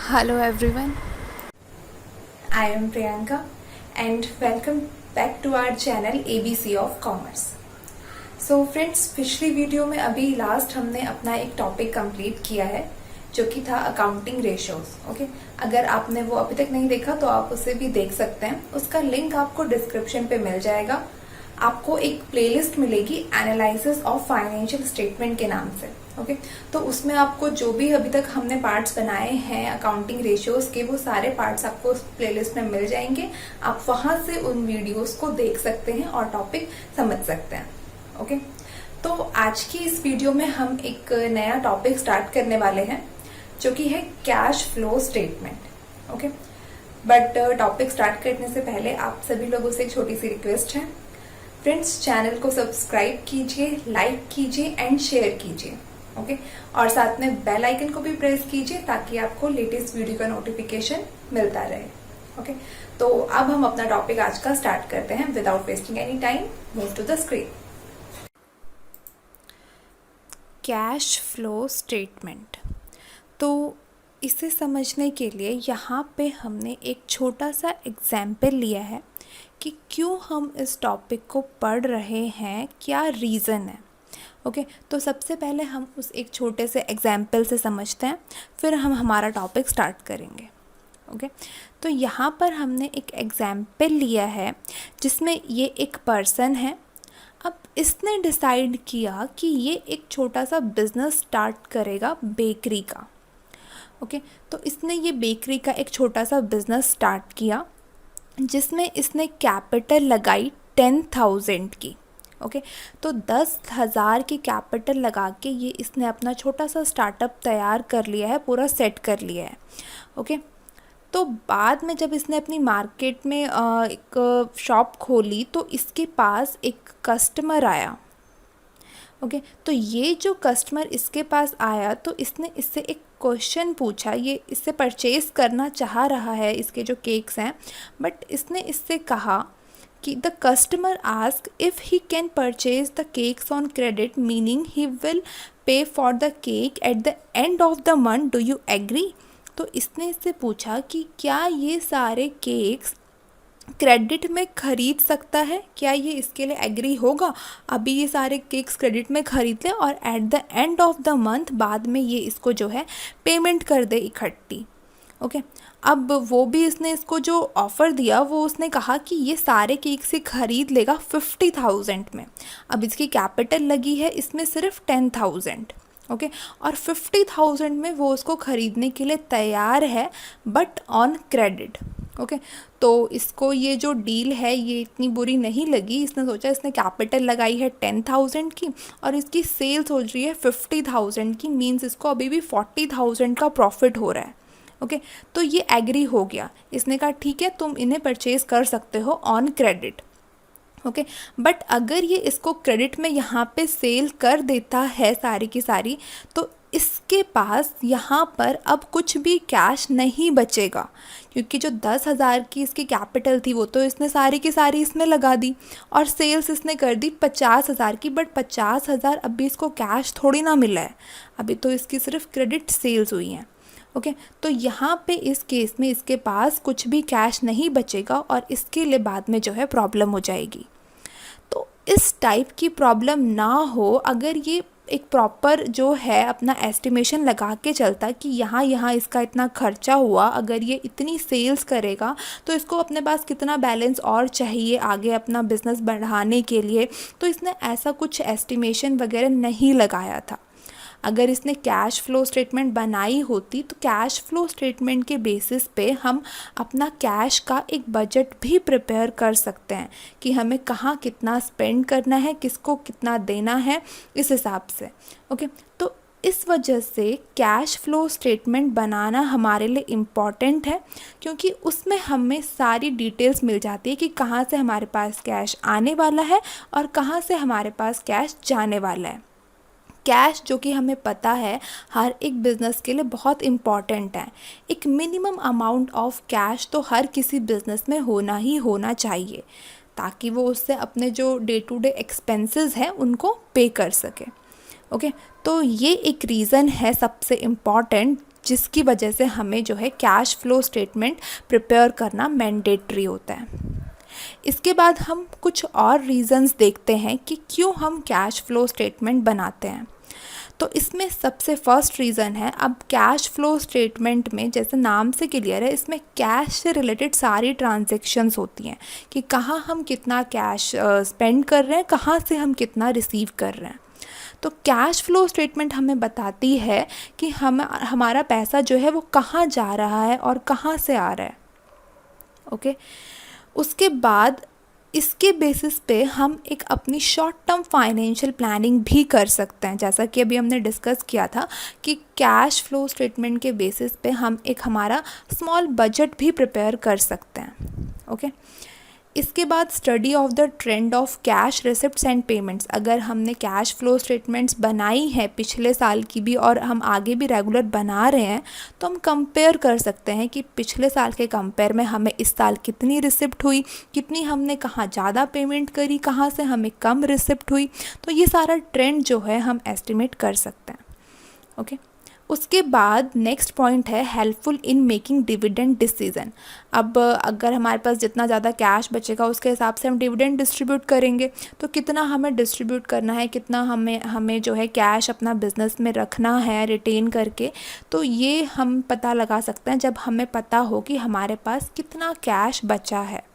Hello everyone. I am Priyanka and welcome back to our channel ABC of Commerce. So friends, पिछली video में अभी last हमने अपना एक टॉपिक कंप्लीट किया है जो कि था अकाउंटिंग रेशियोज. ओके, अगर आपने वो अभी तक नहीं देखा तो आप उसे भी देख सकते हैं. उसका लिंक आपको डिस्क्रिप्शन पे मिल जाएगा. आपको एक प्लेलिस्ट मिलेगी एनालिसिस ऑफ फाइनेंशियल स्टेटमेंट के नाम से. ओके, तो उसमें आपको जो भी अभी तक हमने पार्ट्स बनाए हैं अकाउंटिंग रेशियोज के, वो सारे पार्ट्स आपको उस प्लेलिस्ट में मिल जाएंगे. आप वहां से उन वीडियोस को देख सकते हैं और टॉपिक समझ सकते हैं. ओके, तो आज की इस वीडियो में हम एक नया टॉपिक स्टार्ट करने वाले हैं जो कि है cash flow statement. Okay, but topic start करने से पहले आप सभी लोगों से एक छोटी सी रिक्वेस्ट है. फ्रेंड्स, चैनल को सब्सक्राइब कीजिए, लाइक कीजिए एंड शेयर कीजिए. ओके, और साथ में बेल आइकन को भी प्रेस कीजिए ताकि आपको लेटेस्ट वीडियो का नोटिफिकेशन मिलता रहे. ओके, तो अब हम अपना टॉपिक आज का स्टार्ट करते हैं. Without wasting any time, move to the screen. Cash flow statement. तो इसे समझने के लिए यहाँ पे हमने एक छोटा सा एग्जाम्पल लिया है कि क्यों हम इस टॉपिक को पढ़ रहे हैं, क्या रीज़न है. ओके, तो सबसे पहले हम उस एक छोटे से एग्जाम्पल से समझते हैं, फिर हम हमारा टॉपिक स्टार्ट करेंगे. ओके, तो यहाँ पर हमने एक एग्जाम्पल लिया है जिसमें ये एक पर्सन है. अब इसने डिसाइड किया कि ये एक छोटा सा बिजनेस स्टार्ट करेगा बेकरी का. ओके, तो इसने ये बेकरी का एक छोटा सा बिजनेस स्टार्ट किया जिसमें इसने कैपिटल लगाई 10,000 की. ओके, तो 10,000 की कैपिटल लगा के ये इसने अपना छोटा सा स्टार्टअप तैयार कर लिया है, पूरा सेट कर लिया है. ओके, तो बाद में जब इसने अपनी मार्केट में एक शॉप खोली तो इसके पास एक कस्टमर आया. ओके, तो ये जो कस्टमर इसके पास आया तो इसने इससे एक क्वेश्चन पूछा. ये इससे परचेज़ करना चाह रहा है इसके जो केक्स हैं, बट इसने इससे कहा कि the customer ask if he can purchase the cakes on credit, meaning he will pay for the cake at the end of the month, do you agree. तो इसने इससे पूछा कि क्या ये सारे केक्स क्रेडिट में ख़रीद सकता है, क्या ये इसके लिए एग्री होगा. अभी ये सारे केक्स क्रेडिट में ख़रीद ले और eight the end of the month बाद में ये इसको जो है पेमेंट कर दे इकट्ठी. ओके, अब वो भी इसने इसको जो ऑफ़र दिया वो उसने कहा कि ये सारे केक से ख़रीद लेगा 50,000 में. अब इसकी कैपिटल लगी है इसमें सिर्फ 10,000. ओके, और 50,000 में वो उसको ख़रीदने के लिए तैयार है बट ऑन क्रेडिट. ओके, तो इसको ये जो डील है ये इतनी बुरी नहीं लगी. इसने सोचा, इसने कैपिटल लगाई है 10,000 की और इसकी सेल्स हो रही है 50,000 की, मीन्स इसको अभी भी 40,000 का प्रॉफिट हो रहा है. ओके, तो ये एग्री हो गया. इसने कहा ठीक है, तुम इन्हें परचेज़ कर सकते हो ऑन क्रेडिट. ओके, बट अगर ये इसको क्रेडिट में यहाँ पे सेल कर देता है सारी की सारी, तो इसके पास यहाँ पर अब कुछ भी कैश नहीं बचेगा, क्योंकि जो 10,000 की इसकी कैपिटल थी वो तो इसने सारी की सारी इसमें लगा दी और सेल्स इसने कर दी 50,000 की. बट 50,000 अभी इसको कैश थोड़ी ना मिला है, अभी तो इसकी सिर्फ क्रेडिट सेल्स हुई हैं. ओके, तो यहाँ पे इस केस में इसके पास कुछ भी कैश नहीं बचेगा और इसके लिए बाद में जो है प्रॉब्लम हो जाएगी. तो इस टाइप की प्रॉब्लम ना हो अगर ये एक प्रॉपर जो है अपना एस्टिमेशन लगा के चलता कि यहाँ इसका इतना खर्चा हुआ, अगर ये इतनी सेल्स करेगा तो इसको अपने पास कितना बैलेंस और चाहिए आगे अपना बिज़नेस बढ़ाने के लिए, तो इसने ऐसा कुछ एस्टिमेशन वगैरह नहीं लगाया था. अगर इसने कैश फ्लो स्टेटमेंट बनाई होती तो कैश फ्लो स्टेटमेंट के बेसिस पे हम अपना कैश का एक बजट भी प्रिपेयर कर सकते हैं कि हमें कहाँ कितना स्पेंड करना है, किसको कितना देना है, इस हिसाब से. ओके, तो इस वजह से कैश फ्लो स्टेटमेंट बनाना हमारे लिए इम्पॉर्टेंट है, क्योंकि उसमें हमें सारी डिटेल्स मिल जाती है कि कहाँ से हमारे पास कैश आने वाला है और कहाँ से हमारे पास कैश जाने वाला है. कैश जो कि हमें पता है हर एक बिज़नेस के लिए बहुत इम्पॉर्टेंट है. एक मिनिमम अमाउंट ऑफ कैश तो हर किसी बिज़नेस में होना ही होना चाहिए ताकि वो उससे अपने जो डे टू डे एक्सपेंसेस हैं उनको पे कर सके. ओके, तो ये एक रीज़न है सबसे इम्पॉर्टेंट जिसकी वजह से हमें जो है कैश फ्लो स्टेटमेंट प्रिपेयर करना मैंडेटरी होता है। इसके बाद हम कुछ और रीज़न्स देखते हैं कि क्यों हम कैश फ्लो स्टेटमेंट बनाते हैं। तो इसमें सबसे फर्स्ट रीज़न है, अब कैश फ्लो स्टेटमेंट में जैसे नाम से क्लियर है, इसमें कैश से रिलेटेड सारी ट्रांजैक्शंस होती हैं कि कहाँ हम कितना कैश स्पेंड कर रहे हैं, कहाँ से हम कितना रिसीव कर रहे हैं। तो कैश फ्लो स्टेटमेंट हमें बताती है कि हमारा पैसा जो है वो कहाँ जा रहा है और कहाँ से आ रहा है। ओके, उसके बाद इसके बेसिस पे हम एक अपनी शॉर्ट टर्म फाइनेंशियल प्लानिंग भी कर सकते हैं, जैसा कि अभी हमने डिस्कस किया था कि कैश फ्लो स्टेटमेंट के बेसिस पे हम एक हमारा स्मॉल बजट भी प्रिपेयर कर सकते हैं। ओके, इसके बाद study of the trend of cash receipts and payments. अगर हमने कैश फ्लो स्टेटमेंट्स बनाई है पिछले साल की भी और हम आगे भी रेगुलर बना रहे हैं, तो हम कंपेयर कर सकते हैं कि पिछले साल के कंपेयर में हमें इस साल कितनी रिसिप्ट हुई, कितनी हमने कहाँ ज़्यादा पेमेंट करी, कहाँ से हमें कम रिसिप्ट हुई। तो ये सारा ट्रेंड जो है हम एस्टिमेट कर सकते हैं। ओके, उसके बाद नेक्स्ट पॉइंट है helpful in making dividend decision. अब अगर हमारे पास जितना ज़्यादा कैश बचेगा उसके हिसाब से हम डिविडेंड डिस्ट्रीब्यूट करेंगे। तो कितना हमें डिस्ट्रीब्यूट करना है, कितना हमें जो है कैश अपना बिजनेस में रखना है रिटेन करके, तो ये हम पता लगा सकते हैं जब हमें पता हो कि हमारे पास कितना कैश बचा है।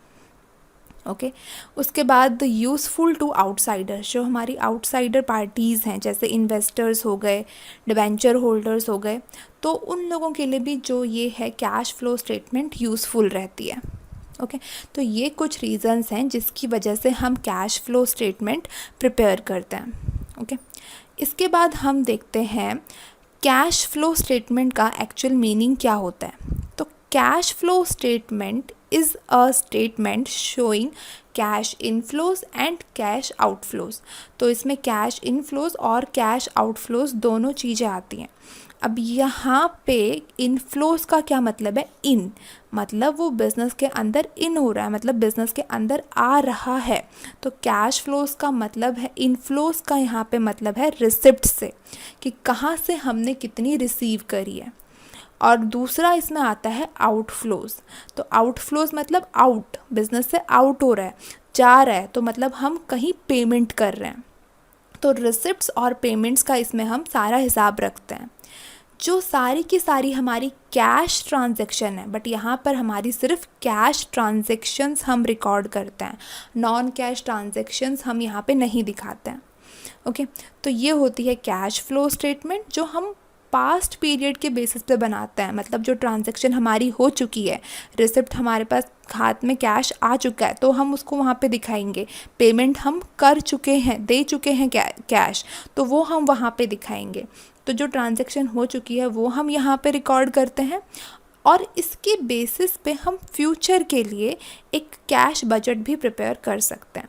ओके, उसके बाद यूज़फुल टू आउटसाइडर्स, जो हमारी आउटसाइडर पार्टीज़ हैं जैसे इन्वेस्टर्स हो गए, डिबेंचर होल्डर्स हो गए, तो उन लोगों के लिए भी जो ये है कैश फ्लो स्टेटमेंट यूज़फुल रहती है। ओके, तो ये कुछ रीज़न्स हैं जिसकी वजह से हम कैश फ्लो स्टेटमेंट प्रिपेयर करते हैं। ओके, इसके बाद हम देखते हैं कैश फ्लो स्टेटमेंट का एक्चुअल मीनिंग क्या होता है। तो cash flow statement is a statement showing cash inflows and cash outflows। तो इसमें कैश इनफ्लोज और कैश आउटफ्लोज दोनों चीज़ें आती हैं। अब यहाँ पे इनफ्लोज का क्या मतलब है, इन मतलब वो बिज़नेस के अंदर इन हो रहा है, मतलब बिज़नेस के अंदर आ रहा है। तो कैश फ्लोज का मतलब है, इनफ्लोज का यहाँ पे मतलब है रिसिप्ट से, कि कहाँ से हमने कितनी रिसीव करी है। और दूसरा इसमें आता है आउटफ्लोज। तो आउटफ्लोज मतलब आउट, बिजनेस से आउट हो रहा है, जा रहा है, तो मतलब हम कहीं पेमेंट कर रहे हैं। तो रिसिप्ट्स और पेमेंट्स का इसमें हम सारा हिसाब रखते हैं। जो सारी की सारी हमारी कैश ट्रांजैक्शन है, बट यहाँ पर हमारी सिर्फ कैश ट्रांजैक्शंस हम रिकॉर्ड करते हैं, नॉन कैश ट्रांजैक्शंस हम यहाँ पे नहीं दिखाते हैं। ओके, तो ये होती है कैश फ्लो स्टेटमेंट जो हम पास्ट पीरियड के बेसिस पे बनाते हैं, मतलब जो ट्रांजैक्शन हमारी हो चुकी है, रिसिप्ट हमारे पास हाथ में कैश आ चुका है तो हम उसको वहाँ पे दिखाएंगे, पेमेंट हम कर चुके हैं, दे चुके हैं कैश, तो वो हम वहाँ पे दिखाएंगे। तो जो ट्रांजैक्शन हो चुकी है वो हम यहाँ पे रिकॉर्ड करते हैं और इसके बेसिस पे हम फ्यूचर के लिए एक कैश बजट भी प्रिपेयर कर सकते हैं।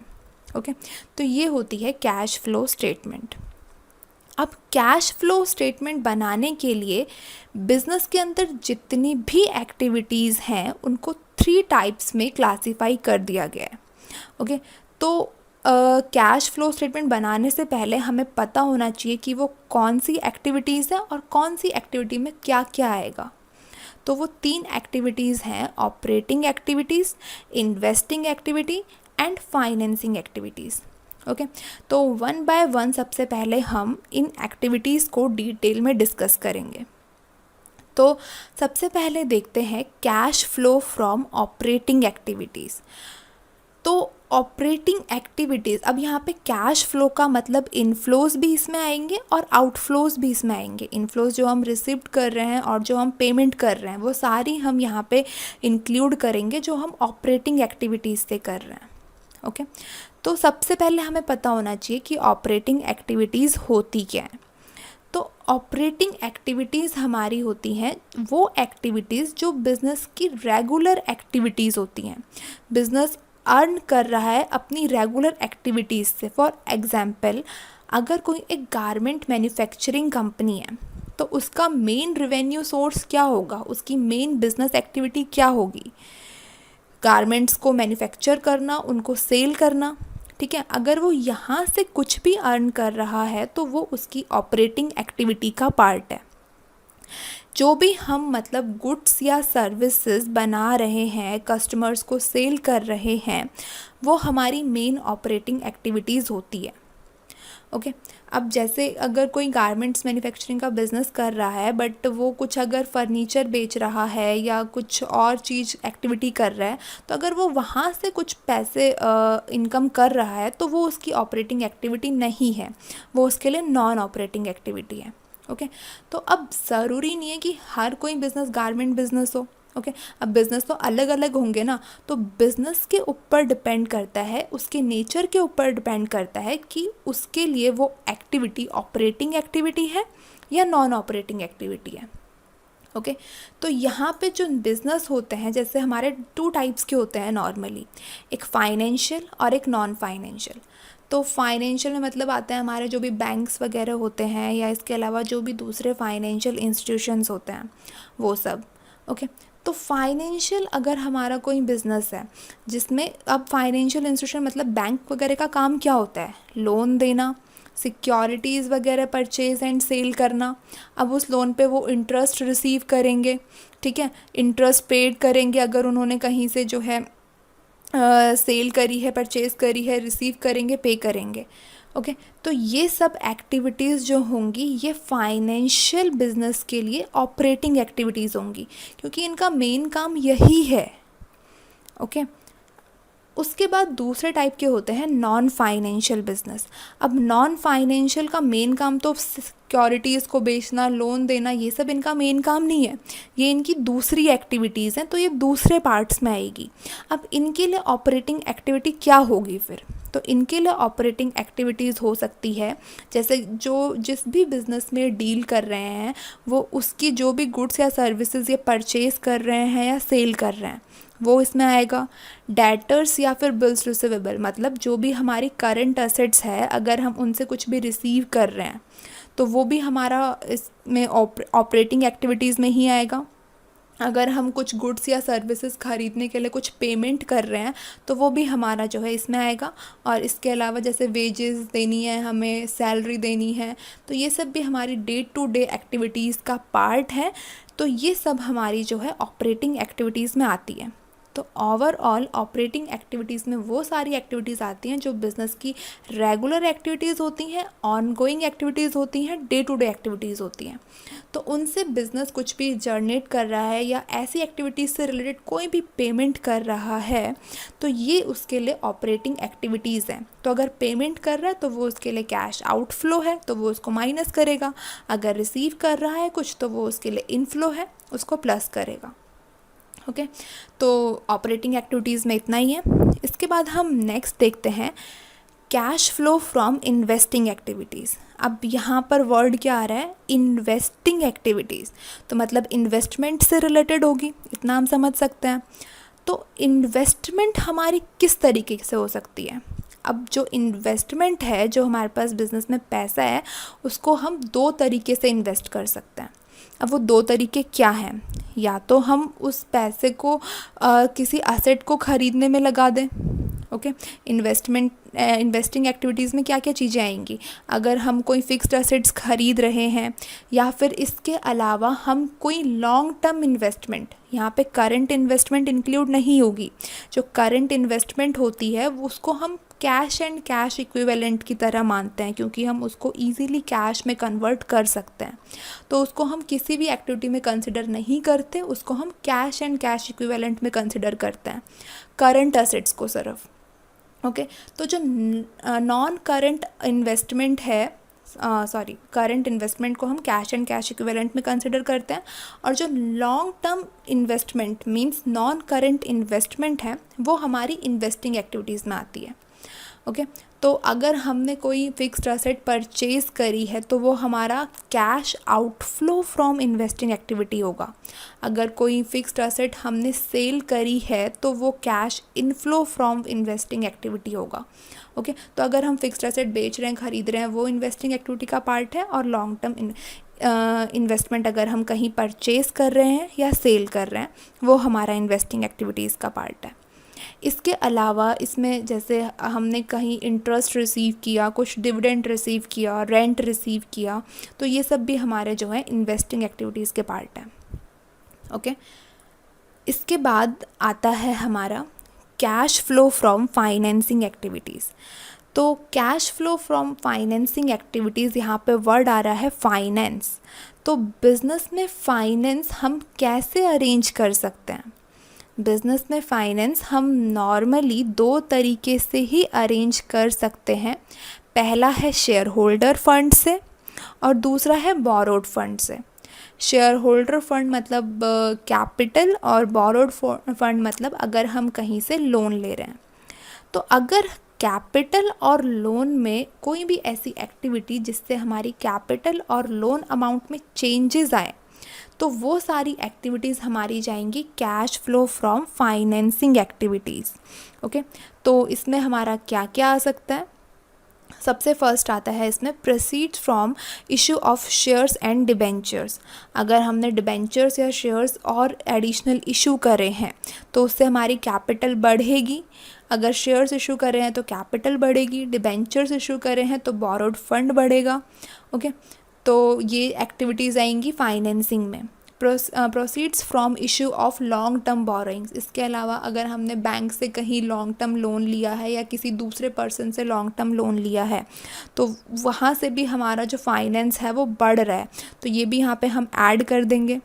ओके, तो ये होती है कैश फ्लो स्टेटमेंट। अब कैश फ्लो स्टेटमेंट बनाने के लिए बिज़नेस के अंदर जितनी भी एक्टिविटीज़ हैं उनको 3 टाइप्स में क्लासीफाई कर दिया गया है। ओके, तो कैश फ्लो स्टेटमेंट बनाने से पहले हमें पता होना चाहिए कि वो कौन सी एक्टिविटीज़ है और कौन सी एक्टिविटी में क्या क्या आएगा। तो वो 3 एक्टिविटीज़ हैं, operating activities, investing activity and financing activities. Okay, तो 1 बाय 1 सबसे पहले हम इन एक्टिविटीज़ को डिटेल में डिस्कस करेंगे। तो सबसे पहले देखते हैं cash flow from operating activities. तो ऑपरेटिंग एक्टिविटीज़, अब यहाँ पे कैश फ्लो का मतलब इनफ्लोज भी इसमें आएंगे और आउटफ्लोज भी इसमें आएंगे। इनफ्लोज जो हम रिसीव कर रहे हैं और जो हम पेमेंट कर रहे हैं वो सारी हम यहाँ पे इंक्लूड करेंगे जो हम ऑपरेटिंग एक्टिविटीज़ से कर रहे हैं। ओके, तो सबसे पहले हमें पता होना चाहिए कि ऑपरेटिंग एक्टिविटीज़ होती क्या है। तो ऑपरेटिंग एक्टिविटीज़ हमारी होती हैं वो एक्टिविटीज़ जो बिज़नेस की रेगुलर एक्टिविटीज़ होती हैं, बिज़नेस अर्न कर रहा है अपनी रेगुलर एक्टिविटीज़ से। फॉर एग्ज़ाम्पल, अगर कोई एक गारमेंट मैन्युफैक्चरिंग कंपनी है तो उसका मेन रेवेन्यू सोर्स क्या होगा, उसकी मेन बिज़नेस एक्टिविटी क्या होगी, गारमेंट्स को मैन्युफैक्चर करना, उनको सेल करना। ठीक है, अगर वो यहाँ से कुछ भी अर्न कर रहा है तो वो उसकी ऑपरेटिंग एक्टिविटी का पार्ट है। जो भी हम मतलब गुड्स या सर्विसेज बना रहे हैं, कस्टमर्स को सेल कर रहे हैं, वो हमारी मेन ऑपरेटिंग एक्टिविटीज़ होती है। ओके अब जैसे अगर कोई गारमेंट्स मैन्युफैक्चरिंग का बिज़नेस कर रहा है बट वो कुछ अगर फर्नीचर बेच रहा है या कुछ और चीज़ एक्टिविटी कर रहा है, तो अगर वो वहाँ से कुछ पैसे इनकम कर रहा है तो वो उसकी ऑपरेटिंग एक्टिविटी नहीं है, वो उसके लिए नॉन ऑपरेटिंग एक्टिविटी है। ओके तो अब ज़रूरी नहीं है कि हर कोई बिज़नेस गारमेंट बिज़नेस हो। ओके अब बिज़नेस तो अलग अलग होंगे ना, तो बिज़नेस के ऊपर डिपेंड करता है, उसके नेचर के ऊपर डिपेंड करता है कि उसके लिए वो एक्टिविटी ऑपरेटिंग एक्टिविटी है या नॉन ऑपरेटिंग एक्टिविटी है। ओके तो यहाँ पे जो बिज़नेस होते हैं, जैसे हमारे 2 टाइप्स के होते हैं नॉर्मली, एक फाइनेंशियल और एक नॉन फाइनेंशियल। तो फाइनेंशियल में मतलब आता है हमारे जो भी बैंक्स वगैरह होते हैं या इसके अलावा जो भी दूसरे फाइनेंशियल इंस्टीट्यूशंस होते हैं वो सब। ओके तो फाइनेंशियल अगर हमारा कोई बिज़नेस है जिसमें, अब फाइनेंशियल इंस्टीट्यूशन मतलब बैंक वगैरह का काम क्या होता है, लोन देना, सिक्योरिटीज़ वगैरह परचेज एंड सेल करना। अब उस लोन पे वो इंटरेस्ट रिसीव करेंगे, ठीक है, इंटरेस्ट पेड करेंगे अगर उन्होंने कहीं से जो है सेल करी है, परचेज करी है, रिसीव करेंगे, पे करेंगे। ओके तो ये सब एक्टिविटीज़ जो होंगी ये फाइनेंशियल बिजनेस के लिए ऑपरेटिंग एक्टिविटीज़ होंगी, क्योंकि इनका मेन काम यही है। ओके उसके बाद दूसरे टाइप के होते हैं नॉन फाइनेंशियल बिजनेस। अब नॉन फाइनेंशियल का मेन काम तो सिक्योरिटीज़ को बेचना, लोन देना, ये सब इनका मेन काम नहीं है, ये इनकी दूसरी एक्टिविटीज़ हैं, तो ये दूसरे पार्ट्स में आएगी। अब इनके लिए ऑपरेटिंग एक्टिविटी क्या होगी फिर, तो इनके लिए ऑपरेटिंग एक्टिविटीज़ हो सकती है जैसे जो जिस भी बिज़नेस में डील कर रहे हैं वो उसकी जो भी गुड्स या सर्विसेज ये परचेज़ कर रहे हैं या सेल कर रहे हैं वो इसमें आएगा। डेटर्स या फिर बिल्स रिसीवेबल, मतलब जो भी हमारी करंट असेट्स है, अगर हम उनसे कुछ भी रिसीव कर रहे हैं तो वो भी हमारा इसमें ऑपरेटिंग एक्टिविटीज़ में ही आएगा। अगर हम कुछ गुड्स या सर्विसेज ख़रीदने के लिए कुछ पेमेंट कर रहे हैं तो वो भी हमारा जो है इसमें आएगा। और इसके अलावा जैसे वेजेस देनी है, हमें सैलरी देनी है, तो ये सब भी हमारी डे टू डे एक्टिविटीज़ का पार्ट है। तो ये सब हमारी जो है ऑपरेटिंग एक्टिविटीज़ में आती है। तो ओवरऑल ऑपरेटिंग एक्टिविटीज़ में वो सारी एक्टिविटीज़ आती हैं जो बिज़नेस की रेगुलर एक्टिविटीज़ होती हैं, ऑनगोइंग एक्टिविटीज़ होती हैं, डे टू डे एक्टिविटीज़ होती हैं। तो उनसे बिज़नेस कुछ भी जनरेट कर रहा है या ऐसी एक्टिविटीज़ से रिलेटेड कोई भी पेमेंट कर रहा है तो ये उसके लिए ऑपरेटिंग एक्टिविटीज़ हैं। तो अगर पेमेंट कर रहा है तो वो उसके लिए कैश आउटफ्लो है, तो वो उसको माइनस करेगा। अगर रिसीव कर रहा है कुछ तो वो उसके लिए इनफ्लो है, उसको प्लस करेगा। ओके तो ऑपरेटिंग एक्टिविटीज़ में इतना ही है। इसके बाद हम नेक्स्ट देखते हैं cash flow from investing activities. अब यहाँ पर वर्ड क्या आ रहा है, इन्वेस्टिंग एक्टिविटीज़, तो मतलब इन्वेस्टमेंट से रिलेटेड होगी, इतना हम समझ सकते हैं। तो इन्वेस्टमेंट हमारी किस तरीके से हो सकती है, अब जो इन्वेस्टमेंट है, जो हमारे पास बिज़नेस में पैसा है, उसको हम 2 तरीके से इन्वेस्ट कर सकते हैं। अब वो 2 तरीके क्या हैं, या तो हम उस पैसे को किसी एसेट को ख़रीदने में लगा दें। ओके इन्वेस्टिंग एक्टिविटीज़ में क्या क्या चीज़ें आएंगी, अगर हम कोई फिक्स्ड एसेट्स ख़रीद रहे हैं या फिर इसके अलावा हम कोई लॉन्ग टर्म इन्वेस्टमेंट, यहाँ पे करंट इन्वेस्टमेंट इंक्लूड नहीं होगी, जो करंट इन्वेस्टमेंट होती है उसको हम कैश एंड कैश इक्विवेलेंट की तरह मानते हैं, क्योंकि हम उसको इजीली कैश में कन्वर्ट कर सकते हैं। तो उसको हम किसी भी एक्टिविटी में कंसिडर नहीं करते, उसको हम कैश एंड कैश इक्विवेलेंट में कंसिडर करते हैं, करंट एसेट्स को सिर्फ। ओके तो जो नॉन करंट इन्वेस्टमेंट है, करंट इन्वेस्टमेंट को हम कैश एंड कैश इक्विवेलेंट में कंसिडर करते हैं, और जो long term investment means non current investment है वो हमारी इन्वेस्टिंग एक्टिविटीज़ में आती है। ओके तो अगर हमने कोई फिक्स्ड एसेट परचेज़ करी है तो वो हमारा cash outflow from investing activity होगा। अगर कोई फिक्स्ड एसेट हमने सेल करी है तो वो cash inflow from investing activity होगा। ओके तो अगर हम फिक्स्ड एसेट बेच रहे हैं, ख़रीद रहे हैं, वो इन्वेस्टिंग एक्टिविटी का पार्ट है, और लॉन्ग टर्म इन्वेस्टमेंट अगर हम कहीं परचेज़ कर रहे हैं या सेल कर रहे हैं वो हमारा इन्वेस्टिंग एक्टिविटीज़ का पार्ट है। इसके अलावा इसमें जैसे हमने कहीं इंटरेस्ट रिसीव किया, कुछ डिविडेंड रिसीव किया, रेंट रिसीव किया, तो ये सब भी हमारे जो है इन्वेस्टिंग एक्टिविटीज़ के पार्ट हैं। ओके, इसके बाद आता है हमारा cash flow from financing activities. तो cash flow from financing activities, यहाँ पे वर्ड आ रहा है फाइनेंस। तो बिज़नेस में फाइनेंस हम कैसे अरेंज कर सकते हैं? बिज़नेस में फ़ाइनेंस हम नॉर्मली 2 तरीके से ही अरेंज कर सकते हैं। पहला है शेयर होल्डर फंड से और दूसरा है बोरोड फंड से। शेयर होल्डर फंड मतलब कैपिटल और बोरोड फंड मतलब अगर हम कहीं से लोन ले रहे हैं। तो अगर कैपिटल और लोन में कोई भी ऐसी एक्टिविटी जिससे हमारी कैपिटल और लोन अमाउंट में चेंजेस आए, तो वो सारी एक्टिविटीज़ हमारी जाएंगी cash flow from financing activities. Okay, तो इसमें हमारा क्या क्या आ सकता है? सबसे फर्स्ट आता है इसमें proceeds from issue of shares and debentures. अगर हमने डिबेंचर्स या शेयर्स और एडिशनल इशू करे हैं तो उससे हमारी कैपिटल बढ़ेगी। अगर शेयर्स इशू कर रहे हैं तो कैपिटल बढ़ेगी, डिबेंचर्स इशू कर रहे हैं तो बोरोड फंड बढ़ेगा। ओके, तो ये एक्टिविटीज़ आएंगी फाइनेंसिंग में। Proceeds from issue of long term borrowings. इसके अलावा अगर हमने बैंक से कहीं लॉन्ग टर्म लोन लिया है या किसी दूसरे पर्सन से लॉन्ग टर्म लोन लिया है तो वहाँ से भी हमारा जो फाइनेंस है वो बढ़ रहा है, तो ये भी यहाँ पे हम ऐड कर देंगे।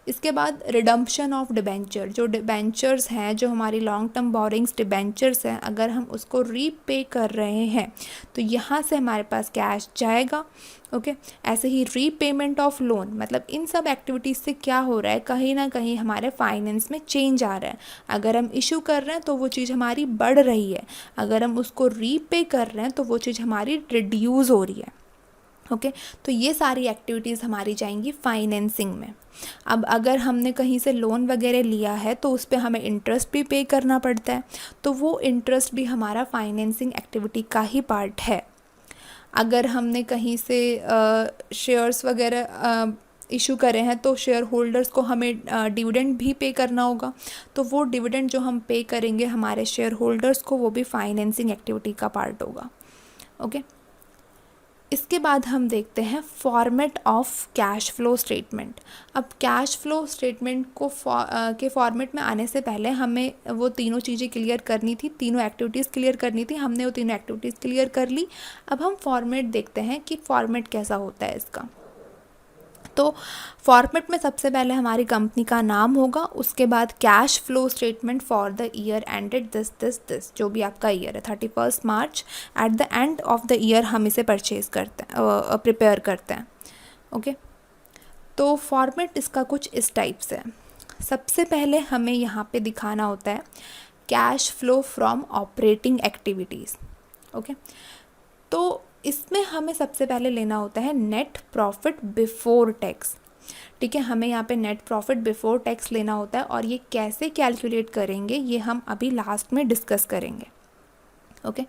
इसके बाद रिडम्पशन ऑफ डिबेंचर, जो डिबेंचर्स हैं, जो हमारी लॉन्ग टर्म बोरिंग्स डिबेंचर्स हैं, अगर हम उसको रीपे कर रहे हैं तो यहाँ से हमारे पास कैश जाएगा। ओके, ऐसे ही रीपेमेंट ऑफ लोन, मतलब इन सब एक्टिविटीज़ से क्या हो रहा है, कहीं ना कहीं हमारे फाइनेंस में चेंज आ रहा है। अगर हम इशू कर रहे हैं तो वो चीज़ हमारी बढ़ रही है, अगर हम उसको रीपे कर रहे हैं तो वो चीज़ हमारी रिड्यूस हो रही है। ओके, तो ये सारी एक्टिविटीज़ हमारी जाएंगी फाइनेंसिंग में। अब अगर हमने कहीं से लोन वगैरह लिया है तो उस पर हमें इंटरेस्ट भी पे करना पड़ता है, तो वो इंटरेस्ट भी हमारा फाइनेंसिंग एक्टिविटी का ही पार्ट है। अगर हमने कहीं से शेयर्स वगैरह इशू करे हैं तो शेयर होल्डर्स को हमें डिविडेंड भी पे करना होगा, तो वो डिविडेंड जो हम पे करेंगे हमारे शेयर होल्डर्स को, वो भी फाइनेंसिंग एक्टिविटी का पार्ट होगा। ओके, इसके बाद हम देखते हैं format of cash flow statement. अब कैश फ्लो स्टेटमेंट को के फॉर्मेट में आने से पहले हमें वो तीनों चीज़ें क्लियर करनी थी, तीनों एक्टिविटीज़ क्लियर करनी थी। हमने वो तीनों एक्टिविटीज़ क्लियर कर ली। अब हम फॉर्मेट देखते हैं कि फॉर्मेट कैसा होता है इसका। तो फॉर्मेट में सबसे पहले हमारी कंपनी का नाम होगा, उसके बाद cash flow statement for the year ended this, जो भी आपका ईयर है 31 March, at the end of the year हम इसे परचेज़ करते हैं, प्रिपेयर करते हैं। ओके, तो फॉर्मेट इसका कुछ इस टाइप से है। सबसे पहले हमें यहाँ पे दिखाना होता है cash flow from operating activities. Okay, तो इसमें हमें सबसे पहले लेना होता है नेट प्रॉफिट बिफोर टैक्स। ठीक है, हमें यहाँ पे नेट प्रॉफिट बिफोर टैक्स लेना होता है, और ये कैसे कैलकुलेट करेंगे ये हम अभी लास्ट में डिस्कस करेंगे। ओके,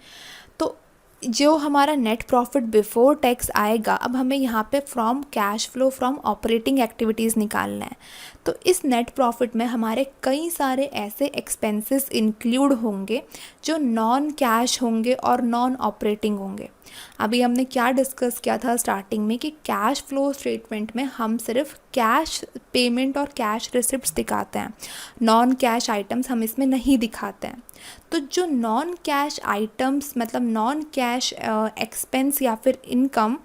तो जो हमारा नेट प्रॉफिट बिफोर टैक्स आएगा, अब हमें यहाँ पे from cash flow from operating activities निकालना है। तो इस नेट प्रॉफिट में हमारे कई सारे ऐसे एक्सपेंसेस इंक्लूड होंगे जो नॉन कैश होंगे और नॉन ऑपरेटिंग होंगे। अभी हमने क्या डिस्कस किया था स्टार्टिंग में कि कैश फ्लो स्टेटमेंट में हम सिर्फ कैश पेमेंट और कैश रिसिप्ट्स दिखाते हैं, नॉन कैश आइटम्स हम इसमें नहीं दिखाते हैं। तो जो नॉन कैश आइटम्स मतलब नॉन कैश एक्सपेंस या फिर इनकम,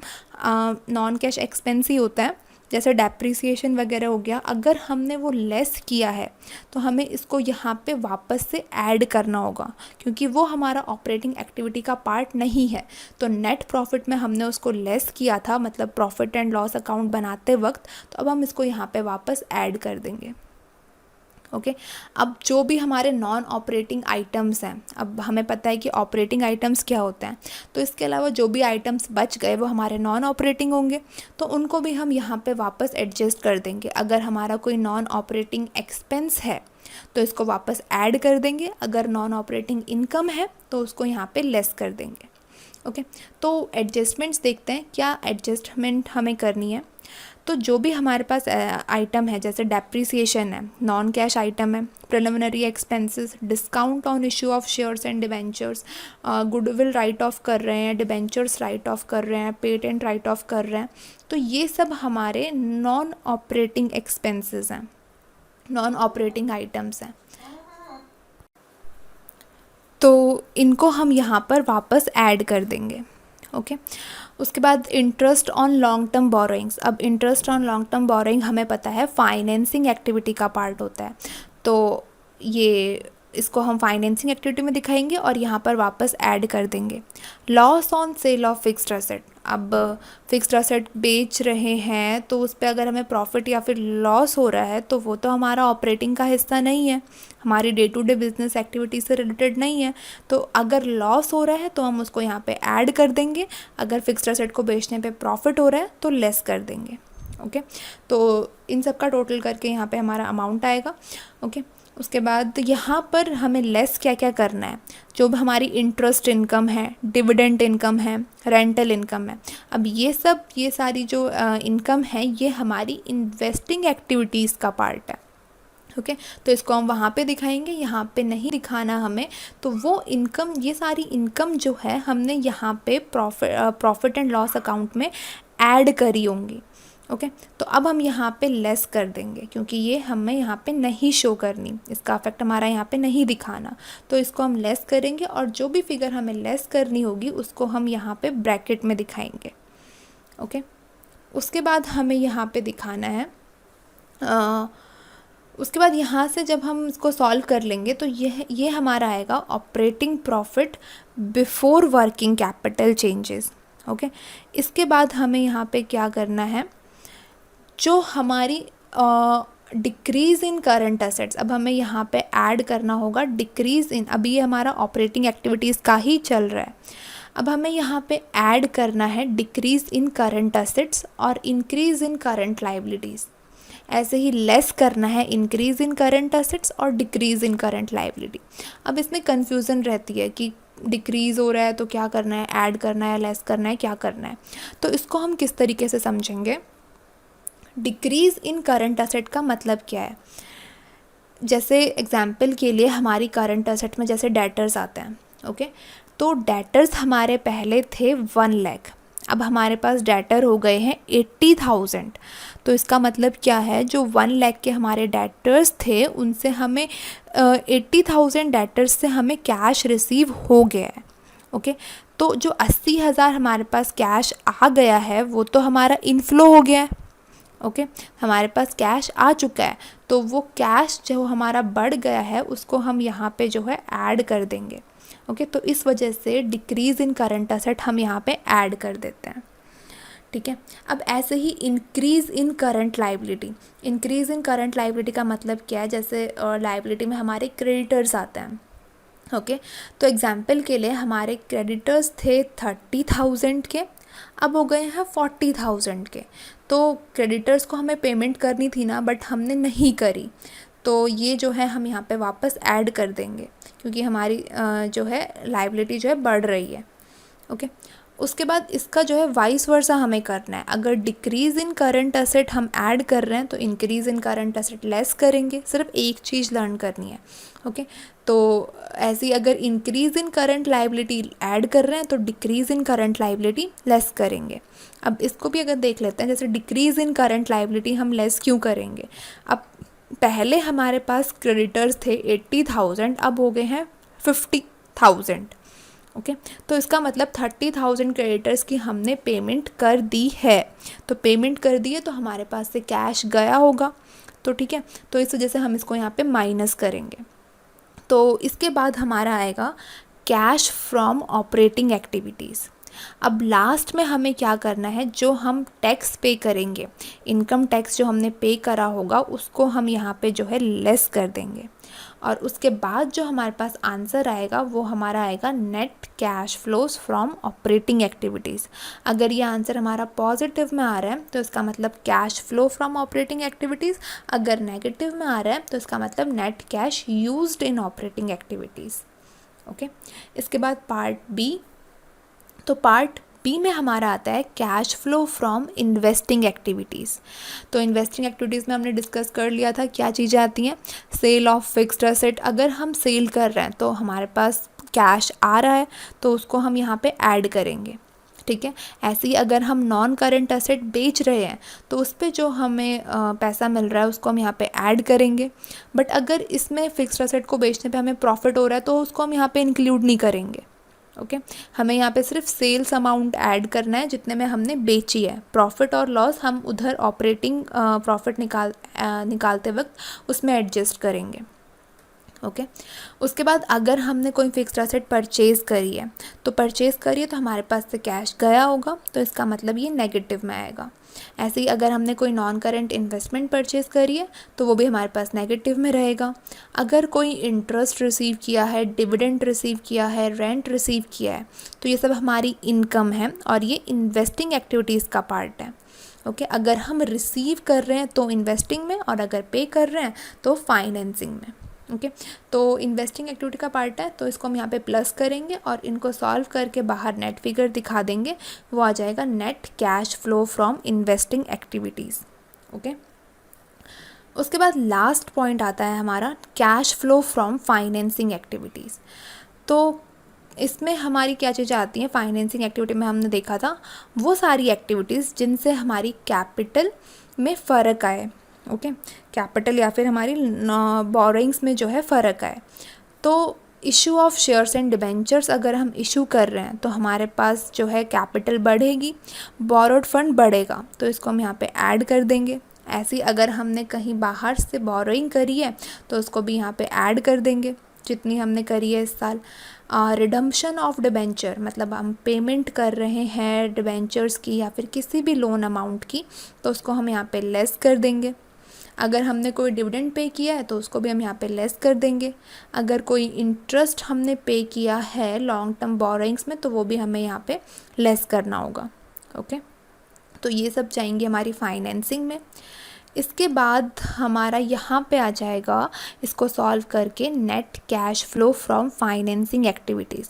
नॉन कैश एक्सपेंस ही होता है, जैसे डेप्रिसिएशन वगैरह हो गया, अगर हमने वो लेस किया है तो हमें इसको यहाँ पे वापस से ऐड करना होगा, क्योंकि वो हमारा ऑपरेटिंग एक्टिविटी का पार्ट नहीं है। तो नेट प्रॉफिट में हमने उसको लेस किया था, मतलब प्रॉफिट एंड लॉस अकाउंट बनाते वक्त, तो अब हम इसको यहाँ पे वापस ऐड कर देंगे। ओके, अब जो भी हमारे नॉन ऑपरेटिंग आइटम्स हैं, अब हमें पता है कि ऑपरेटिंग आइटम्स क्या होते हैं, तो इसके अलावा जो भी आइटम्स बच गए वो हमारे नॉन ऑपरेटिंग होंगे, तो उनको भी हम यहाँ पे वापस एडजस्ट कर देंगे। अगर हमारा कोई नॉन ऑपरेटिंग एक्सपेंस है तो इसको वापस ऐड कर देंगे, अगर नॉन ऑपरेटिंग इनकम है तो उसको यहाँ पे लेस कर देंगे। ओके, तो एडजस्टमेंट्स देखते हैं क्या एडजस्टमेंट हमें करनी है। तो जो भी हमारे पास आइटम है, जैसे डेप्रिसिएशन है, नॉन कैश आइटम है, preliminary expenses, discount on issue of shares and debentures, goodwill right of कर रहे हैं, डिबेंचर्स राइट ऑफ कर रहे हैं, पेटेंट राइट ऑफ कर रहे हैं, तो ये सब हमारे नॉन ऑपरेटिंग एक्सपेंसेस हैं, नॉन ऑपरेटिंग आइटम्स हैं। तो इनको हम यहाँ पर वापस ऐड कर देंगे। ओके, उसके बाद interest on long term borrowings. अब interest on long term borrowing हमें पता है फाइनेंसिंग एक्टिविटी का पार्ट होता है, तो ये इसको हम फाइनेंसिंग एक्टिविटी में दिखाएंगे और यहाँ पर वापस ऐड कर देंगे। Loss on sale of fixed asset. अब फिक्स्ड एसेट बेच रहे हैं तो उस पर अगर हमें प्रॉफिट या फिर लॉस हो रहा है तो वो तो हमारा ऑपरेटिंग का हिस्सा नहीं है, हमारी day to day business activity से रिलेटेड नहीं है। तो अगर लॉस हो रहा है तो हम उसको यहाँ पे ऐड कर देंगे, अगर फिक्स्ड एसेट को बेचने पे प्रॉफिट हो रहा है तो लेस कर देंगे। ओके, तो इन सब का टोटल करके यहाँ पे हमारा अमाउंट आएगा। ओके, उसके बाद यहाँ पर हमें लेस क्या क्या करना है, जो भी हमारी इंटरेस्ट इनकम है, डिविडेंड इनकम है, रेंटल इनकम है। अब ये सारी जो इनकम है ये हमारी इन्वेस्टिंग एक्टिविटीज़ का पार्ट है। ओके, तो इसको हम वहाँ पे दिखाएंगे, यहाँ पे नहीं दिखाना हमें। तो वो इनकम, ये सारी इनकम जो है हमने यहाँ पे प्रॉफिट एंड लॉस अकाउंट में ऐड करी होंगी। ओके, तो अब हम यहाँ पे लेस कर देंगे क्योंकि ये हमें यहाँ पे नहीं शो करनी, इसका इफेक्ट हमारा यहाँ पे नहीं दिखाना, तो इसको हम लेस करेंगे और जो भी फिगर हमें लेस करनी होगी उसको हम यहाँ पे ब्रैकेट में दिखाएंगे। ओके, उसके बाद हमें यहाँ पे दिखाना है उसके बाद यहाँ से जब हम इसको सॉल्व कर लेंगे तो ये हमारा आएगा operating profit before working capital changes. Okay, इसके बाद हमें यहाँ पे क्या करना है, जो हमारी डिक्रीज़ इन करंट एसेट्स, अब हमें यहाँ पे ऐड करना होगा डिक्रीज़ इन, अभी ये हमारा ऑपरेटिंग एक्टिविटीज़ का ही चल रहा है, अब हमें यहाँ पे ऐड करना है डिक्रीज़ इन करंट एसेट्स और इंक्रीज़ इन करंट लाइबिलिटीज़। ऐसे ही लेस करना है इंक्रीज़ इन करंट एसेट्स और डिक्रीज़ इन करंट लाइबिलिटी। अब इसमें कन्फ्यूज़न रहती है कि डिक्रीज़ हो रहा है तो क्या करना है, ऐड करना है, लेस करना है, क्या करना है। तो इसको हम किस तरीके से समझेंगे। डिक्रीज़ इन करंट एसेट का मतलब क्या है, जैसे एग्जाम्पल के लिए हमारी करंट एसेट में जैसे डेटर्स आते हैं। ओके, तो डेटर्स हमारे पहले थे 1 लाख, अब हमारे पास डेटर हो गए हैं 80,000। तो इसका मतलब क्या है, जो 1 लाख के हमारे डेटर्स थे उनसे हमें 80,000 डेटर्स से हमें कैश रिसीव हो गया है। ओके, तो जो 80,000 हमारे पास कैश आ गया है वो तो हमारा इनफ्लो हो गया है। ओके, हमारे पास कैश आ चुका है, तो वो कैश जो हमारा बढ़ गया है उसको हम यहाँ पे जो है ऐड कर देंगे। ओके, तो इस वजह से डिक्रीज़ इन करंट एसेट हम यहाँ पे ऐड कर देते हैं। ठीक है, अब ऐसे ही increase in current liability. Increase in current liability का मतलब क्या है, जैसे लाइबिलिटी में हमारे क्रेडिटर्स आते हैं। ओके, तो एग्जाम्पल के लिए हमारे क्रेडिटर्स थे 30,000 के, अब हो गए हैं 40,000 के। तो क्रेडिटर्स को हमें पेमेंट करनी थी ना, बट हमने नहीं करी, तो ये जो है हम यहाँ पे वापस ऐड कर देंगे क्योंकि हमारी जो है लाइबिलिटी जो है बढ़ रही है। ओके, उसके बाद इसका जो है वाइस वर्सा हमें करना है। अगर डिक्रीज़ इन करंट एसेट हम ऐड कर रहे हैं तो increase in current asset less करेंगे, सिर्फ एक चीज़ लर्न करनी है। ओके, तो ऐसी अगर increase in current liability add कर रहे हैं तो डिक्रीज़ इन करंट लाइबिलिटी लेस करेंगे। अब इसको भी अगर देख लेते हैं, जैसे डिक्रीज़ इन करंट लाइबिलिटी हम लेस क्यों करेंगे, अब पहले हमारे पास क्रेडिटर्स थे 80,000, अब हो गए हैं 50,000। ओके, तो इसका मतलब 30,000 क्रेडिटर्स की हमने पेमेंट कर दी है, तो पेमेंट कर दी है तो हमारे पास से कैश गया होगा। तो ठीक है, तो इस वजह से हम इसको यहाँ पे माइनस करेंगे। तो इसके बाद हमारा आएगा कैश फ्रॉम ऑपरेटिंग एक्टिविटीज़। अब लास्ट में हमें क्या करना है, जो हम टैक्स पे करेंगे, इनकम टैक्स जो हमने पे करा होगा उसको हम यहाँ पे जो है लेस कर देंगे, और उसके बाद जो हमारे पास आंसर आएगा वो हमारा आएगा net cash flows from operating activities. अगर ये आंसर हमारा पॉजिटिव में आ रहा है तो इसका मतलब cash flow from operating activities, अगर नेगेटिव में आ रहा है तो इसका मतलब net cash used in operating activities. Okay, इसके बाद पार्ट बी, तो पार्ट बी में हमारा आता है cash flow from investing activities. तो इन्वेस्टिंग एक्टिविटीज़ में हमने डिस्कस कर लिया था क्या चीज़ें आती हैं। सेल ऑफ फिक्स्ड एसेट, अगर हम सेल कर रहे हैं तो हमारे पास कैश आ रहा है तो उसको हम यहाँ पे ऐड करेंगे, ठीक है। ऐसे ही अगर हम नॉन करंट एसेट बेच रहे हैं तो उस पे जो हमें पैसा मिल रहा है उसको हम यहाँ पे ऐड करेंगे। बट अगर इसमें फिक्स्ड एसेट को बेचने पे हमें प्रॉफिट हो रहा है तो उसको हम यहाँ पे इंक्लूड नहीं करेंगे, ओके। हमें यहाँ पे सिर्फ सेल्स अमाउंट ऐड करना है जितने में हमने बेची है। प्रॉफिट और लॉस हम उधर ऑपरेटिंग प्रॉफिट निकालते वक्त उसमें एडजस्ट करेंगे, ओके। उसके बाद अगर हमने कोई फिक्स्ड एसेट परचेज़ करी है तो हमारे पास से कैश गया होगा, तो इसका मतलब ये नेगेटिव में आएगा। ऐसे ही अगर हमने कोई नॉन करंट इन्वेस्टमेंट परचेज़ करी है तो वो भी हमारे पास नेगेटिव में रहेगा। अगर कोई इंटरेस्ट रिसीव किया है, डिविडेंड रिसीव किया है, रेंट रिसीव किया है, तो ये सब हमारी इनकम है और ये इन्वेस्टिंग एक्टिविटीज़ का पार्ट है, ओके। अगर हम रिसीव कर रहे हैं तो इन्वेस्टिंग में, और अगर पे कर रहे हैं तो फाइनेंसिंग में, ओके। तो इन्वेस्टिंग एक्टिविटी का पार्ट है तो इसको हम यहाँ पे प्लस करेंगे और इनको सॉल्व करके बाहर नेट फिगर दिखा देंगे, वो आ जाएगा net cash flow from investing activities, okay. उसके बाद लास्ट पॉइंट आता है हमारा cash flow from financing activities. तो इसमें हमारी क्या चीज़ें आती हैं। फाइनेंसिंग एक्टिविटी में हमने देखा था वो सारी एक्टिविटीज़ जिनसे हमारी कैपिटल में फ़र्क आए, ओके। कैपिटल या फिर हमारी बोरोइंग्स में जो है फ़र्क आए। तो issue of shares and debentures अगर हम इशू कर रहे हैं तो हमारे पास जो है कैपिटल बढ़ेगी, बोरोड फंड बढ़ेगा, तो इसको हम यहाँ पे ऐड कर देंगे। ऐसे ही अगर हमने कहीं बाहर से बोरोइंग करी है तो उसको भी यहाँ पे ऐड कर देंगे जितनी हमने करी है इस साल। रिडम्पशन ऑफ डिबेंचर, मतलब हम पेमेंट कर रहे हैं डिबेंचर्स की या फिर किसी भी लोन अमाउंट की, तो उसको हम यहाँ पे लेस कर देंगे। अगर हमने कोई डिविडेंड पे किया है तो उसको भी हम यहाँ पे लेस कर देंगे। अगर कोई इंटरेस्ट हमने पे किया है लॉन्ग टर्म बोरोइंग्स में तो वो भी हमें यहाँ पे लेस करना होगा, ओके। तो ये सब जाएंगे हमारी फाइनेंसिंग में। इसके बाद हमारा यहाँ पे आ जाएगा इसको सॉल्व करके net cash flow from financing activities.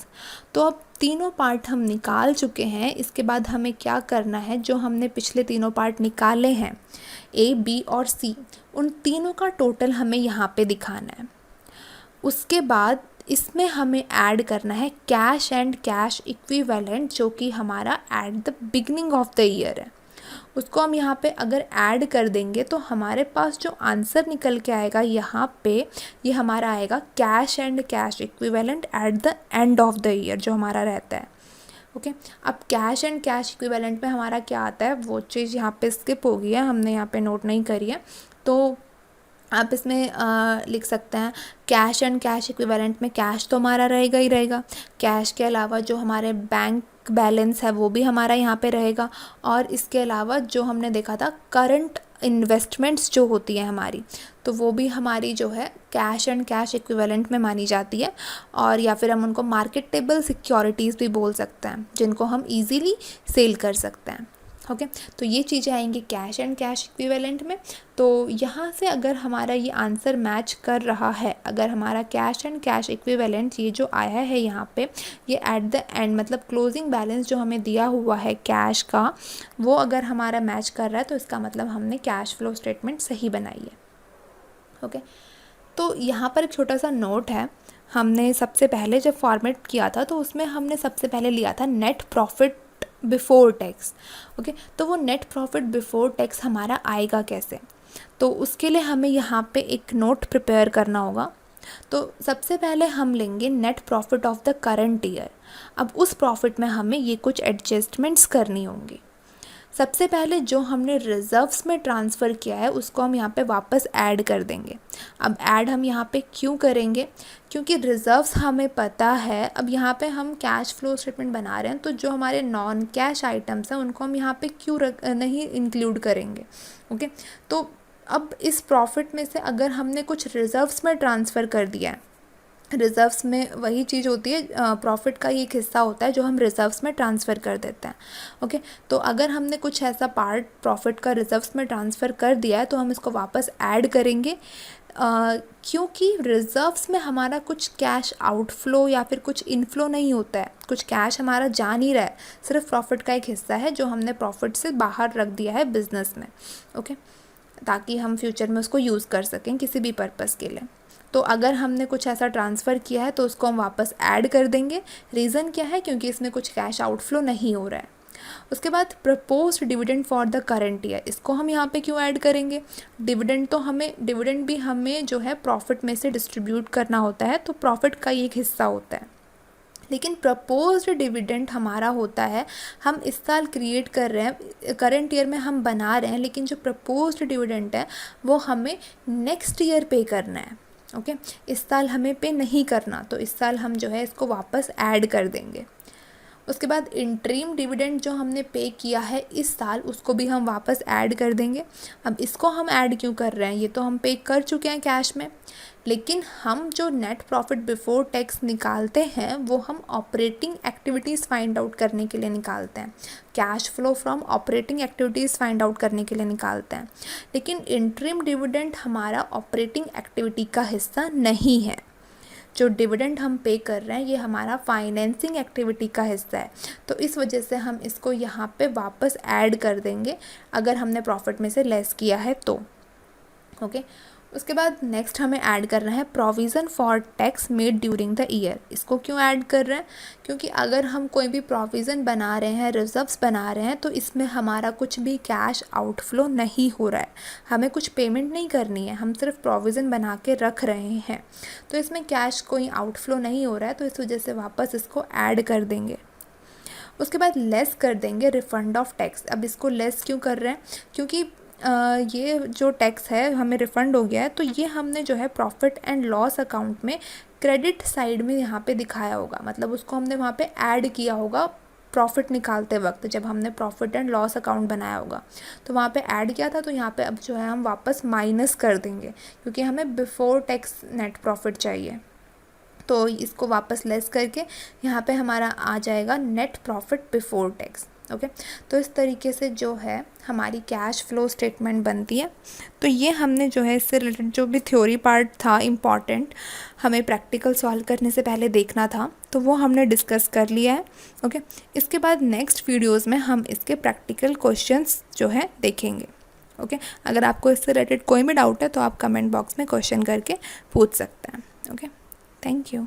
तो अब तीनों पार्ट हम निकाल चुके हैं। इसके बाद हमें क्या करना है, जो हमने पिछले तीनों पार्ट निकाले हैं ए, बी और सी, उन तीनों का टोटल हमें यहाँ पे दिखाना है। उसके बाद इसमें हमें ऐड करना है कैश एंड कैश इक्विवेलेंट, जो कि हमारा at the beginning of the year है। उसको हम यहाँ पे अगर ऐड कर देंगे तो हमारे पास जो आंसर निकल के आएगा यहाँ पे, ये हमारा आएगा cash and cash equivalent eight the end of the year, जो हमारा रहता है, ओके। अब कैश एंड कैश इक्विवेलेंट में हमारा क्या आता है वो चीज़ यहाँ पे स्किप हो गई है, हमने यहाँ पे नोट नहीं करी है, तो आप इसमें लिख सकते हैं कैश एंड कैश इक्विवेलेंट में कैश तो हमारा रहेगा ही रहेगा। कैश के अलावा जो हमारे बैंक बैलेंस है वो भी हमारा यहाँ पे रहेगा, और इसके अलावा जो हमने देखा था करंट इन्वेस्टमेंट्स जो होती है हमारी, तो वो भी हमारी जो है कैश एंड कैश इक्विवेलेंट में मानी जाती है, और या फिर हम उनको मार्केटेबल सिक्योरिटीज़ भी बोल सकते हैं जिनको हम इजीली सेल कर सकते हैं, ओके। तो ये चीज़ें आएंगी कैश एंड कैश इक्विवेलेंट में। तो यहाँ से अगर हमारा ये आंसर मैच कर रहा है, अगर हमारा कैश एंड कैश इक्विवेलेंट ये जो आया है यहाँ पे, ये एट द एंड मतलब क्लोजिंग बैलेंस जो हमें दिया हुआ है कैश का, वो अगर हमारा मैच कर रहा है तो इसका मतलब हमने कैश फ्लो स्टेटमेंट सही बनाई है, ओके। तो यहाँ पर एक छोटा सा नोट है, हमने सबसे पहले जब फॉर्मेट किया था तो उसमें हमने सबसे पहले लिया था net profit before tax, okay. तो वो नेट प्रॉफिट बिफोर टैक्स हमारा आएगा कैसे, तो उसके लिए हमें यहाँ पे एक नोट प्रिपेयर करना होगा। तो सबसे पहले हम लेंगे net profit of the current year. अब उस प्रॉफिट में हमें ये कुछ एडजस्टमेंट्स करनी होंगी। सबसे पहले जो हमने रिज़र्व्स में ट्रांसफ़र किया है उसको हम यहाँ पे वापस ऐड कर देंगे। अब ऐड हम यहाँ पे क्यों करेंगे, क्योंकि रिज़र्व्स हमें पता है। अब यहाँ पे हम कैश फ्लो स्टेटमेंट बना रहे हैं तो जो हमारे नॉन कैश आइटम्स हैं उनको हम यहाँ पे क्यों नहीं इंक्लूड करेंगे, ओके। तो अब इस प्रॉफिट में से अगर हमने कुछ रिज़र्व्स में ट्रांसफ़र कर दिया है, रिज़र्व्स में वही चीज़ होती है, प्रॉफिट का ही एक हिस्सा होता है जो हम रिज़र्व्स में ट्रांसफ़र कर देते हैं, ओके। तो अगर हमने कुछ ऐसा पार्ट प्रॉफिट का रिज़र्व्स में ट्रांसफ़र कर दिया है तो हम इसको वापस ऐड करेंगे क्योंकि रिजर्व्स में हमारा कुछ कैश आउटफ्लो या फिर कुछ इनफ्लो नहीं होता है, कुछ कैश हमारा जा नहीं रहा है, सिर्फ प्रॉफिट का एक हिस्सा है जो हमने प्रॉफिट से बाहर रख दिया है बिजनेस में, ओके, ताकि हम फ्यूचर में उसको यूज़ कर सकें किसी भी पर्पज़ के लिए। तो अगर हमने कुछ ऐसा ट्रांसफ़र किया है तो उसको हम वापस ऐड कर देंगे। रीज़न क्या है? क्योंकि इसमें कुछ कैश आउटफ्लो नहीं हो रहा है। उसके बाद proposed dividend for the current year, इसको हम यहाँ पे क्यों ऐड करेंगे? डिविडेंड भी हमें जो है प्रॉफिट में से डिस्ट्रीब्यूट करना होता है, तो प्रॉफिट का ही एक हिस्सा होता है। लेकिन प्रपोज्ड डिविडेंड हमारा होता है, हम इस साल क्रिएट कर रहे हैं, करंट ईयर में हम बना रहे हैं, लेकिन जो प्रपोज्ड डिविडेंड है वो हमें नेक्स्ट ईयर पे करना है, ओके। इस साल हमें पे नहीं करना, तो इस साल हम जो है इसको वापस ऐड कर देंगे। उसके बाद इंटरिम डिविडेंड जो हमने पे किया है इस साल, उसको भी हम वापस ऐड कर देंगे। अब इसको हम ऐड क्यों कर रहे हैं? ये तो हम पे कर चुके हैं कैश में, लेकिन हम जो नेट प्रॉफिट बिफोर टैक्स निकालते हैं वो हम ऑपरेटिंग एक्टिविटीज़ फाइंड आउट करने के लिए निकालते हैं, cash flow from operating activities find out करने के लिए निकालते हैं। लेकिन इंटरिम डिविडेंड हमारा ऑपरेटिंग एक्टिविटी का हिस्सा नहीं है। जो डिविडेंड हम पे कर रहे हैं ये हमारा फाइनेंसिंग एक्टिविटी का हिस्सा है, तो इस वजह से हम इसको यहाँ पे वापस ऐड कर देंगे अगर हमने प्रॉफिट में से लेस किया है तो, ओके। उसके बाद नेक्स्ट हमें ऐड करना है provision for tax made during the year. इसको क्यों ऐड कर रहे हैं? क्योंकि अगर हम कोई भी प्रोविज़न बना रहे हैं, रिजर्व्स बना रहे हैं, तो इसमें हमारा कुछ भी कैश आउटफ्लो नहीं हो रहा है, हमें कुछ पेमेंट नहीं करनी है, हम सिर्फ प्रोविज़न बना के रख रहे हैं, तो इसमें कैश कोई आउटफ्लो नहीं हो रहा है, तो इस वजह से वापस इसको ऐड कर देंगे। उसके बाद लेस कर देंगे रिफ़ंड ऑफ टैक्स। अब इसको लेस क्यों कर रहे हैं? क्योंकि ये जो टैक्स है हमें रिफ़ंड हो गया है, तो ये हमने जो है प्रॉफिट एंड लॉस अकाउंट में क्रेडिट साइड में यहाँ पे दिखाया होगा, मतलब उसको हमने वहाँ पे ऐड किया होगा प्रॉफिट निकालते वक्त, जब हमने प्रॉफिट एंड लॉस अकाउंट बनाया होगा तो वहाँ पे ऐड किया था, तो यहाँ पे अब जो है हम वापस माइनस कर देंगे, क्योंकि हमें बिफोर टैक्स नेट प्रॉफिट चाहिए, तो इसको वापस लेस करके यहाँ पे हमारा आ जाएगा net profit before tax, okay. तो इस तरीके से जो है हमारी कैश फ्लो स्टेटमेंट बनती है। तो ये हमने जो है इससे रिलेटेड जो भी थ्योरी पार्ट था इम्पॉर्टेंट, हमें प्रैक्टिकल सॉल्व करने से पहले देखना था, तो वो हमने डिस्कस कर लिया है, ओके। इसके बाद नेक्स्ट वीडियोज़ में हम इसके प्रैक्टिकल क्वेश्चंस जो है देखेंगे, ओके। अगर आपको इससे रिलेटेड कोई भी डाउट है तो आप कमेंट बॉक्स में क्वेश्चन करके पूछ सकते हैं, ओके। Thank you.